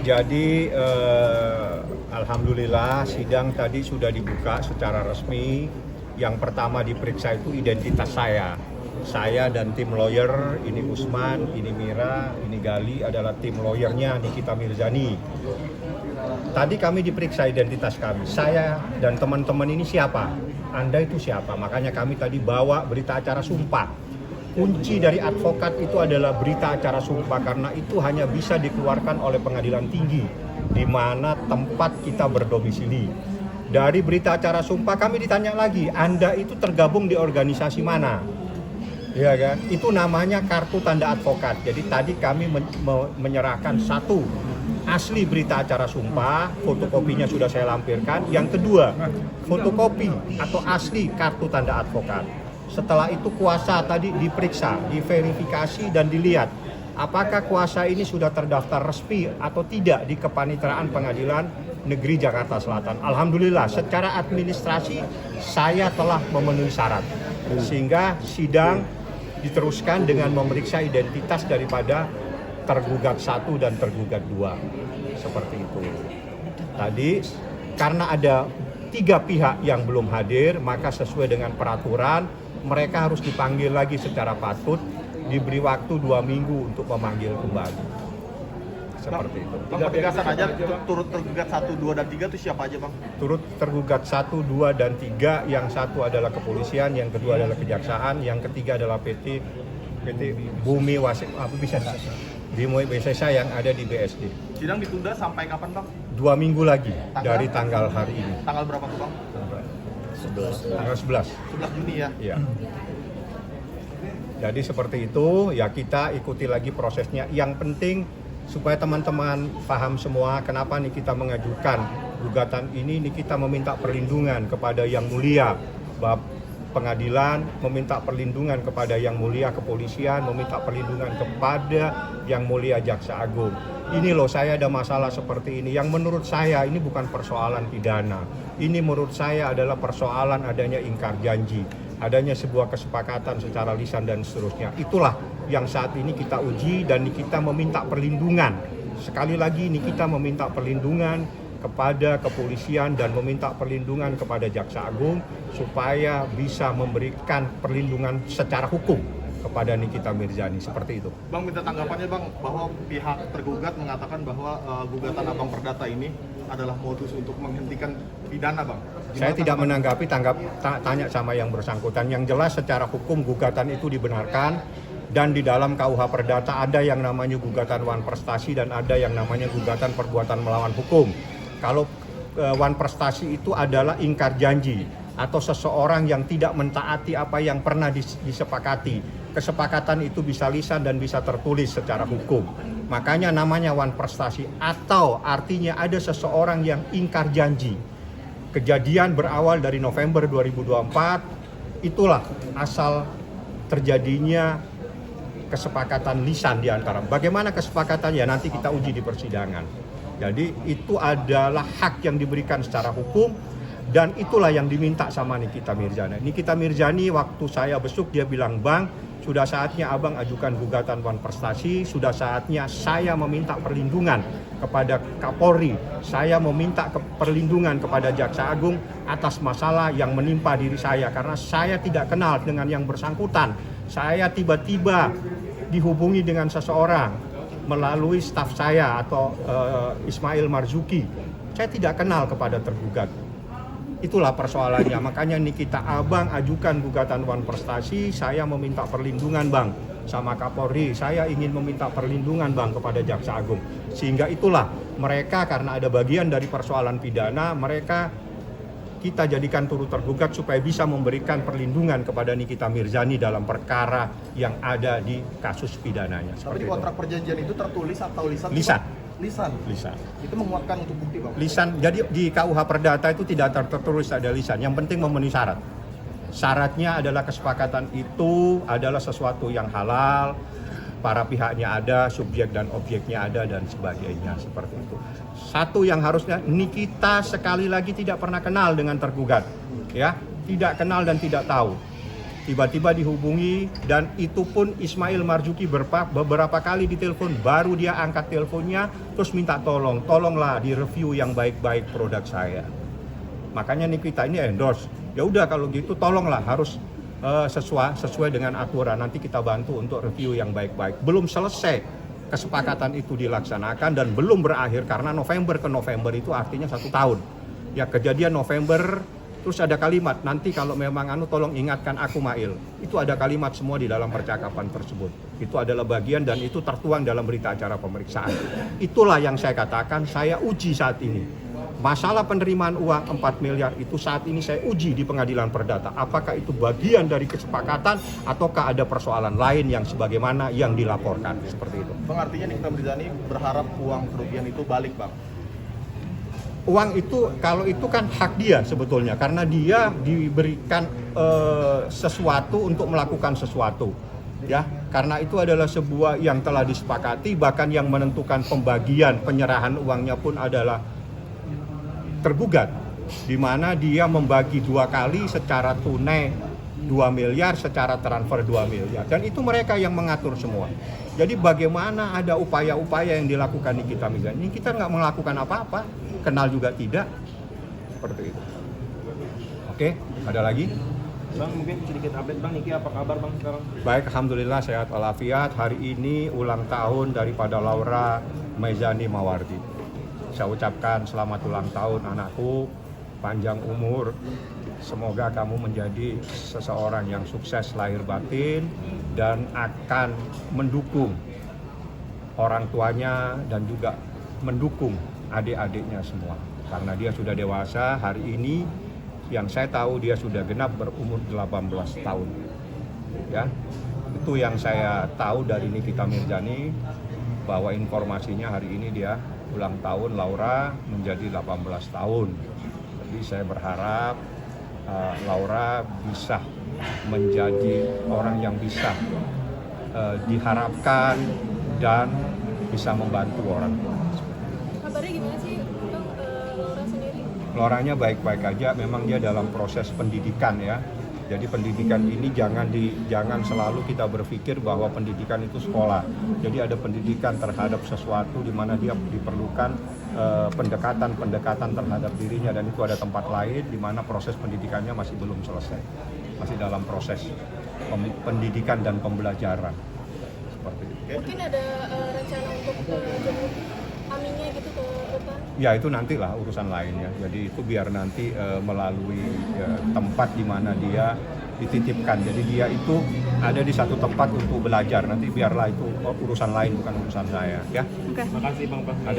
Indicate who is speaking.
Speaker 1: Jadi alhamdulillah sidang tadi sudah dibuka secara resmi. Yang pertama diperiksa itu identitas saya. Saya dan tim lawyer, ini Usman, ini Mira, ini Gali adalah tim lawyernya Nikita Mirzani. Tadi kami diperiksa identitas kami. Saya dan teman-teman ini siapa? Anda itu siapa? Makanya kami tadi bawa berita acara sumpah. Kunci dari advokat itu adalah berita acara sumpah karena itu hanya bisa dikeluarkan oleh pengadilan tinggi di mana tempat kita berdomisili. Dari berita acara sumpah kami ditanya lagi, Anda itu tergabung di organisasi mana? Ya kan? Itu namanya kartu tanda advokat. Jadi tadi kami menyerahkan satu asli berita acara sumpah, fotokopinya sudah saya lampirkan. Yang kedua, fotokopi atau asli kartu tanda advokat. Setelah itu kuasa tadi diperiksa, diverifikasi dan dilihat apakah kuasa ini sudah terdaftar resmi atau tidak di Kepaniteraan Pengadilan Negeri Jakarta Selatan. Alhamdulillah secara administrasi saya telah memenuhi syarat sehingga sidang diteruskan dengan memeriksa identitas daripada tergugat 1 dan tergugat 2. Seperti itu. Tadi karena ada 3 pihak yang belum hadir, maka sesuai dengan peraturan mereka harus dipanggil lagi secara patut, diberi waktu 2 minggu untuk memanggil kembali. Seperti itu.
Speaker 2: Bang, penegasan aja turut tergugat 1, 2, dan 3 itu siapa aja Bang?
Speaker 1: Turut tergugat 1, 2, dan 3. Yang satu adalah kepolisian, yang kedua adalah kejaksaan, yang ketiga adalah PT Bumi Wasit, Bumi Besesa yang ada di BSD.
Speaker 2: Sidang ditunda sampai kapan Bang?
Speaker 1: 2 minggu lagi dari tanggal hari ini.
Speaker 2: Tanggal berapa tuh Bang?
Speaker 1: Tanggal 11.
Speaker 2: 11 Juni ya?
Speaker 1: Iya. Jadi seperti itu, ya kita ikuti lagi prosesnya. Yang penting supaya teman-teman paham semua kenapa nih kita mengajukan gugatan ini kita meminta perlindungan kepada Yang Mulia Pengadilan, meminta perlindungan kepada Yang Mulia Kepolisian, meminta perlindungan kepada Yang Mulia Jaksa Agung. Ini loh, saya ada masalah seperti ini yang menurut saya ini bukan persoalan pidana. Ini menurut saya adalah persoalan adanya ingkar janji, adanya sebuah kesepakatan secara lisan dan seterusnya. Itulah yang saat ini kita uji dan kita meminta perlindungan. Sekali lagi ini kita meminta perlindungan kepada kepolisian dan meminta perlindungan kepada Jaksa Agung supaya bisa memberikan perlindungan secara hukum kepada Nikita Mirzani, seperti itu.
Speaker 2: Bang, minta tanggapannya Bang, bahwa pihak tergugat mengatakan bahwa gugatan Abang Perdata ini adalah modus untuk menghentikan pidana Bang.
Speaker 1: Saya tidak menanggapi, tanya sama yang bersangkutan. Yang jelas secara hukum gugatan itu dibenarkan dan di dalam KUH Perdata ada yang namanya gugatan wan prestasi dan ada yang namanya gugatan perbuatan melawan hukum. Kalau wan prestasi itu adalah ingkar janji atau seseorang yang tidak mentaati apa yang pernah disepakati. Kesepakatan itu bisa lisan dan bisa tertulis secara hukum. Makanya namanya wan prestasi atau artinya ada seseorang yang ingkar janji. Kejadian berawal dari November 2024, itulah asal terjadinya kesepakatan lisan di antara. Bagaimana kesepakatannya nanti kita uji di persidangan. Jadi itu adalah hak yang diberikan secara hukum dan itulah yang diminta sama Nikita Mirzani. Nikita Mirzani waktu saya besuk dia bilang, Bang, sudah saatnya Abang ajukan gugatan wan prestasi, sudah saatnya saya meminta perlindungan kepada Kapolri, saya meminta perlindungan kepada Jaksa Agung atas masalah yang menimpa diri saya karena saya tidak kenal dengan yang bersangkutan. Saya tiba-tiba dihubungi dengan seseorang melalui staf saya atau Ismail Marzuki. Saya tidak kenal kepada tergugat. Itulah persoalannya. Makanya Nikita, Abang ajukan gugatan wan prestasi, saya meminta perlindungan Bang sama Kapolri. Saya ingin meminta perlindungan Bang kepada Jaksa Agung. Sehingga itulah mereka karena ada bagian dari persoalan pidana, mereka kita jadikan turut tergugat supaya bisa memberikan perlindungan kepada Nikita Mirzani dalam perkara yang ada di kasus pidananya.
Speaker 2: Tapi di kontrak perjanjian itu tertulis atau lisan?
Speaker 1: Lisan.
Speaker 2: Lisan. Itu menguatkan untuk bukti Bang?
Speaker 1: Lisan. Jadi di KUH Perdata itu tidak tertulis ada lisan. Yang penting memenuhi syarat. Syaratnya adalah kesepakatan itu adalah sesuatu yang halal, para pihaknya ada, subjek dan objeknya ada dan sebagainya, seperti itu. Satu yang harusnya Nikita sekali lagi tidak pernah kenal dengan tergugat, ya, tidak kenal dan tidak tahu. tiba-tiba dihubungi, dan itu pun Ismail Marzuki beberapa kali ditelepon, baru dia angkat teleponnya terus minta tolonglah direview yang baik-baik produk saya. Makanya nih kita ini endorse. Ya udah kalau gitu tolonglah harus sesuai dengan aturan, nanti kita bantu untuk review yang baik-baik. Belum selesai kesepakatan itu dilaksanakan dan belum berakhir karena November ke November itu artinya 1 tahun. Ya kejadian November. Terus ada kalimat, nanti kalau memang tolong ingatkan aku Mail. Itu ada kalimat semua di dalam percakapan tersebut. Itu adalah bagian dan itu tertuang dalam berita acara pemeriksaan. Itulah yang saya katakan, saya uji saat ini. Masalah penerimaan uang 4 miliar itu saat ini saya uji di pengadilan perdata. Apakah itu bagian dari kesepakatan ataukah ada persoalan lain yang sebagaimana yang dilaporkan. Seperti itu.
Speaker 2: Bang, artinya Nikita Mirzani berharap uang kerugian itu balik, Bang?
Speaker 1: Uang itu, kalau itu kan hak dia sebetulnya, karena dia diberikan sesuatu untuk melakukan sesuatu, ya. Karena itu adalah sebuah yang telah disepakati, bahkan yang menentukan pembagian penyerahan uangnya pun adalah tergugat, di mana dia membagi 2 kali secara tunai 2 miliar, secara transfer 2 miliar, dan itu mereka yang mengatur semua. Jadi bagaimana ada upaya-upaya yang dilakukan Nikita Mirzani, ini kita nggak melakukan apa-apa, kenal juga tidak, seperti itu. Oke, ada lagi?
Speaker 3: Bang, mungkin sedikit update Bang, Niki apa kabar Bang sekarang?
Speaker 1: Baik, alhamdulillah sehat walafiat. Hari ini ulang tahun daripada Laura Mirzani Mawardi. Saya ucapkan selamat ulang tahun anakku, panjang umur. Semoga kamu menjadi seseorang yang sukses lahir batin dan akan mendukung orang tuanya dan juga mendukung adik-adiknya semua. Karena dia sudah dewasa, hari ini yang saya tahu dia sudah genap berumur 18 tahun. Ya, itu yang saya tahu dari Nikita Mirzani, bahwa informasinya hari ini dia ulang tahun Laura menjadi 18 tahun. Jadi saya berharap Laura bisa menjadi orang yang bisa diharapkan dan bisa membantu orang tua.
Speaker 4: Kabarnya gimana sih Bang, Laura sendiri?
Speaker 1: Lauranya baik-baik aja, memang dia dalam proses pendidikan ya. Jadi pendidikan ini jangan selalu kita berpikir bahwa pendidikan itu sekolah. Jadi ada pendidikan terhadap sesuatu di mana dia diperlukan pendekatan terhadap dirinya, dan itu ada tempat lain di mana proses pendidikannya masih belum selesai. Masih dalam proses pendidikan dan pembelajaran. Seperti itu.
Speaker 4: Mungkin ada rencana untuk jemput aminnya gitu ke depan?
Speaker 1: Ya itu nantilah urusan lainnya. Jadi itu biar nanti melalui tempat di mana dia dititipkan. Jadi dia itu ada di satu tempat untuk belajar. Nanti biarlah itu urusan lain, bukan urusan saya. Ya.
Speaker 4: Oke.
Speaker 3: Makasih Bang.
Speaker 1: Ada lagi.